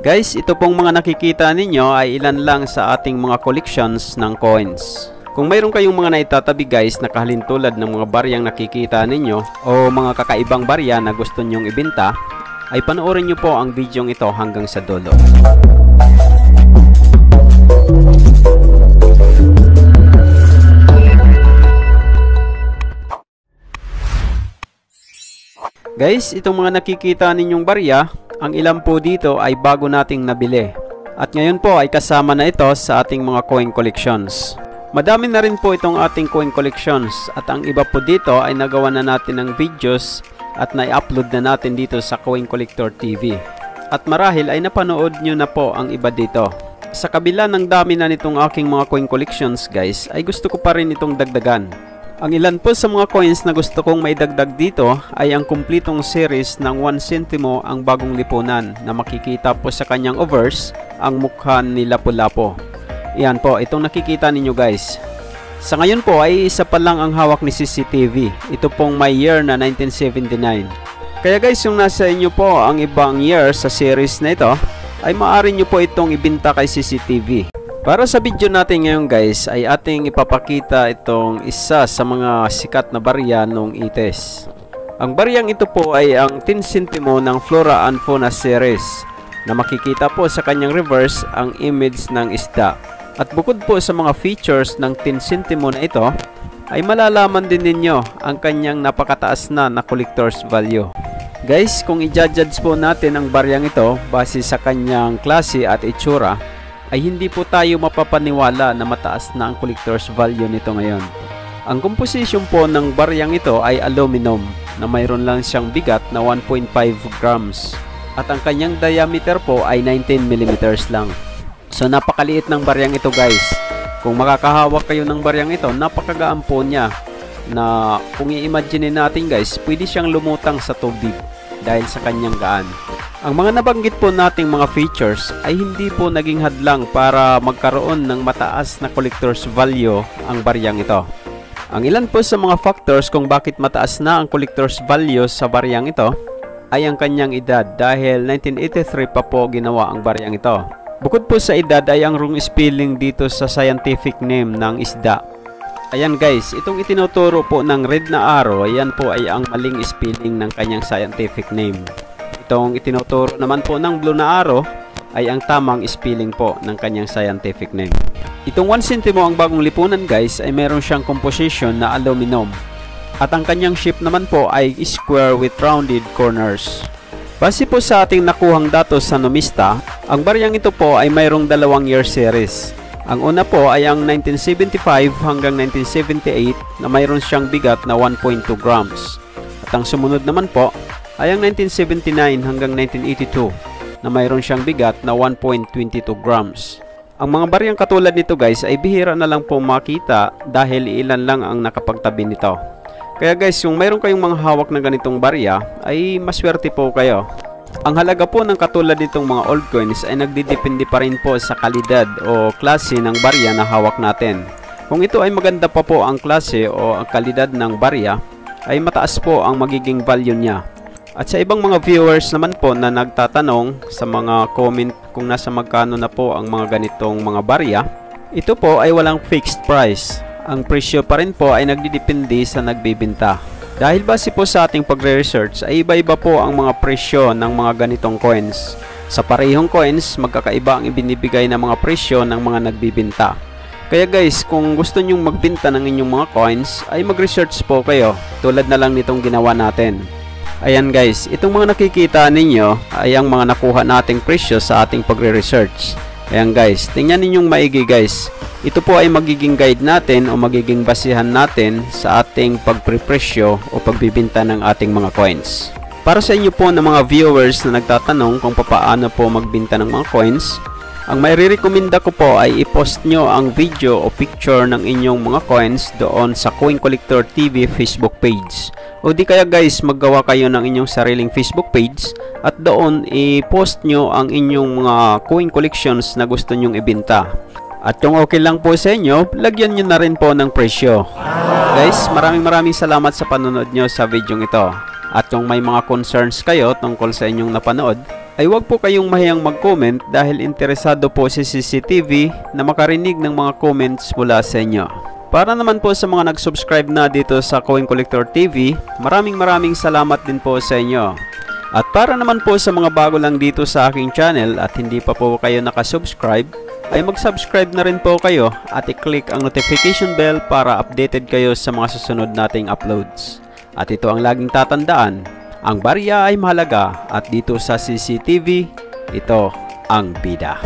Guys, ito pong mga nakikita ninyo ay ilan lang sa ating mga collections ng coins. Kung mayroon kayong mga naitatabi guys na kahalintulad ng mga baryang nakikita ninyo o mga kakaibang barya na gusto nyong ibenta, ay panoorin nyo po ang video ito hanggang sa dulo. Guys, itong mga nakikita ninyong barya, ang ilan po dito ay bago nating nabili. At ngayon po ay kasama na ito sa ating mga coin collections. Madami na rin po itong ating coin collections at ang iba po dito ay nagawa na natin ng videos at na-upload na natin dito sa Coin Collector TV. At marahil ay napanood nyo na po ang iba dito. Sa kabila ng dami na nitong aking mga coin collections guys, ay gusto ko pa rin itong dagdagan. Ang ilan po sa mga coins na gusto kong maidagdag dito ay ang kumplitong series ng 1 centimo ang bagong lipunan na makikita po sa kanyang overs ang mukha ni Lapu-Lapu. Iyan po, itong nakikita ninyo guys. Sa ngayon po ay isa pa lang ang hawak ni CCTV. Ito pong may year na 1979. Kaya guys, yung nasa inyo po ang ibang year sa series na ito, ay maaari nyo po itong ibenta kay CCTV. Para sa video natin ngayon guys ay ating ipapakita itong isa sa mga sikat na barya noong 80s. Ang baryang ito po ay ang 10 centimo ng Flora and Fauna series na makikita po sa kanyang reverse ang image ng isda. At bukod po sa mga features ng 10 centimo na ito ay malalaman din ninyo ang kanyang napakataas na collector's value. Guys, kung i-judge po natin ang baryang ito base sa kanyang klase at itsura, ay hindi po tayo mapapaniwala na mataas na ang collector's value nito ngayon. Ang composition po ng baryang ito ay aluminum na mayroon lang siyang bigat na 1.5 grams at ang kanyang diameter po ay 19 mm lang. So napakaliit ng baryang ito guys. Kung makakahawak kayo ng baryang ito, napakagaan po niya na kung i-imagine natin guys, pwede siyang lumutang sa tubig dahil sa kanyang gaan. Ang mga nabanggit po nating mga features ay hindi po naging hadlang para magkaroon ng mataas na collector's value ang baryang ito. Ang ilan po sa mga factors kung bakit mataas na ang collector's value sa baryang ito ay ang kanyang edad dahil 1983 pa po ginawa ang baryang ito. Bukod po sa edad ay ang wrong spelling dito sa scientific name ng isda. Ayan guys, itong itinuturo po ng red na arrow, ayan po ay ang maling spelling ng kanyang scientific name. Itong itinuturo naman po ng blue na arrow ay ang tamang spelling po ng kanyang scientific name. Itong 1 centimo ang bagong lipunan guys ay meron siyang composition na aluminum. At ang kanyang shape naman po ay square with rounded corners. Base po sa ating nakuhang datos sa Numista, ang baryang ito po ay mayroong 2 year series. Ang una po ay ang 1975 hanggang 1978 na mayroon siyang bigat na 1.2 grams. At ang sumunod naman po ay ang 1979 hanggang 1982 na mayroon siyang bigat na 1.22 grams. Ang mga baryang katulad nito guys ay bihira na lang po makita dahil ilan lang ang nakapagtabi nito. Kaya guys, kung mayroon kayong mga hawak na ganitong barya ay maswerte po kayo. Ang halaga po ng katulad nitong mga old coins ay nagdidepende pa rin po sa kalidad o klase ng barya na hawak natin. Kung ito ay maganda pa po ang klase o ang kalidad ng barya ay mataas po ang magiging value niya. At sa ibang mga viewers naman po na nagtatanong sa mga comment kung nasa magkano na po ang mga ganitong mga barya, ito po ay walang fixed price. Ang presyo pa rin po ay nagdidepende sa nagbibenta. Dahil base po sa ating pagre-research ay iba-iba po ang mga presyo ng mga ganitong coins. Sa parehong coins, magkakaiba ang ibinibigay ng mga presyo ng mga nagbibenta. Kaya guys, kung gusto nyong magbenta ng inyong mga coins, ay mag-research po kayo tulad na lang nitong ginawa natin. Ayan guys, itong mga nakikita ninyo ay ang mga nakuha nating presyo sa ating pagre-research. Ayan guys, tingnan ninyong maigi guys. Ito po ay magiging guide natin o magiging basihan natin sa ating pagprepresyo o pagbibenta ng ating mga coins. Para sa inyo po ng mga viewers na nagtatanong kung paano po magbenta ng mga coins, ang maire-recommenda ko po ay i-post nyo ang video o picture ng inyong mga coins doon sa Coin Collector TV Facebook page. O di kaya guys, maggawa kayo ng inyong sariling Facebook page at doon i-post nyo ang inyong mga coin collections na gusto nyong ibenta. At kung okay lang po sa inyo, lagyan nyo na rin po ng presyo. Guys, maraming salamat sa panonood nyo sa video ito. At kung may mga concerns kayo tungkol sa inyong napanood, ay huwag po kayong mahiyang mag-comment dahil interesado po si CCTV na makarinig ng mga comments mula sa inyo. Para naman po sa mga nag-subscribe na dito sa Coin Collector TV, maraming salamat din po sa inyo. At para naman po sa mga bago lang dito sa aking channel at hindi pa po kayo nakasubscribe, ay mag-subscribe na rin po kayo at i-click ang notification bell para updated kayo sa mga susunod nating uploads. At ito ang laging tatandaan, ang barya ay mahalaga at dito sa CCTV, ito ang bida.